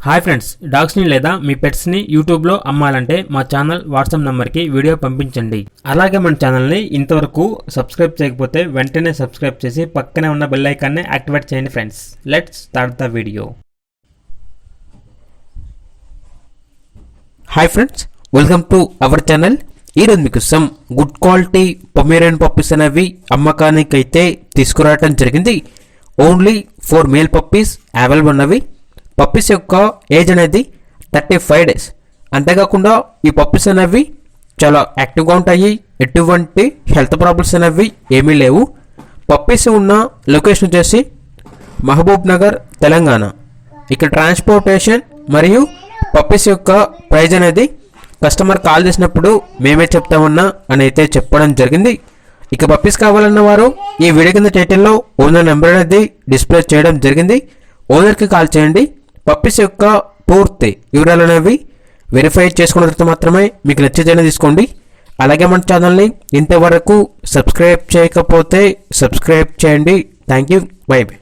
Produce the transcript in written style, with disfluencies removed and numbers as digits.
Hi friends, డాగ్స్ని లేదా మీ పెట్స్ని యూట్యూబ్లో అమ్మాలంటే మా ఛానల్ వాట్సాప్ నెంబర్కి వీడియో పంపించండి. అలాగే మన ఛానల్ని ఇంతవరకు సబ్స్క్రైబ్ చేయకపోతే వెంటనే సబ్స్క్రైబ్ చేసి పక్కనే ఉన్న బెల్ ఐకాన్ని యాక్టివేట్ చేయండి friends. Let's start the video. Hi friends, welcome to our channel. ఈరోజు మీకు some good quality Pomeranian puppies అనేవి అమ్మకానికి అయితే తీసుకురావడం జరిగింది. ఓన్లీ 4 మేల్ పప్పీస్ అవైలబుల్ ఉన్నవి. పప్పీస్ యొక్క ఏజ్ అనేది 35 డేస్. అంతేకాకుండా ఈ పప్పీస్ అనేవి చాలా యాక్టివ్గా ఉంటాయి. ఎటువంటి హెల్త్ ప్రాబ్లమ్స్ అనేవి ఏమీ లేవు. పప్పీస్ ఉన్న లొకేషన్ వచ్చేసి మహబూబ్ నగర్, తెలంగాణ. ఇక్కడ ట్రాన్స్పోర్టేషన్ మరియు పప్పీస్ యొక్క ప్రైజ్ అనేది కస్టమర్ కాల్ చేసినప్పుడు మేమే చెప్తామన్నా అని అయితే చెప్పడం జరిగింది. ఇక పప్పీస్ కావాలన్న వారు ఈ వీడియో కింద టైటిల్లో ఓనర్ నెంబర్ అనేది డిస్ప్లే చేయడం జరిగింది. ఓనర్కి కాల్ చేయండి. పప్పీస్ యొక్క పూర్తి వివరాలు అనేవి వెరిఫై చేసుకున్న తర్వాత మాత్రమే మీకు నచ్చితేనే తీసుకోండి. అలాగే మన ఛానల్ని ఇంతవరకు సబ్స్క్రైబ్ చేయకపోతే సబ్స్క్రైబ్ చేయండి. Thank you. By by.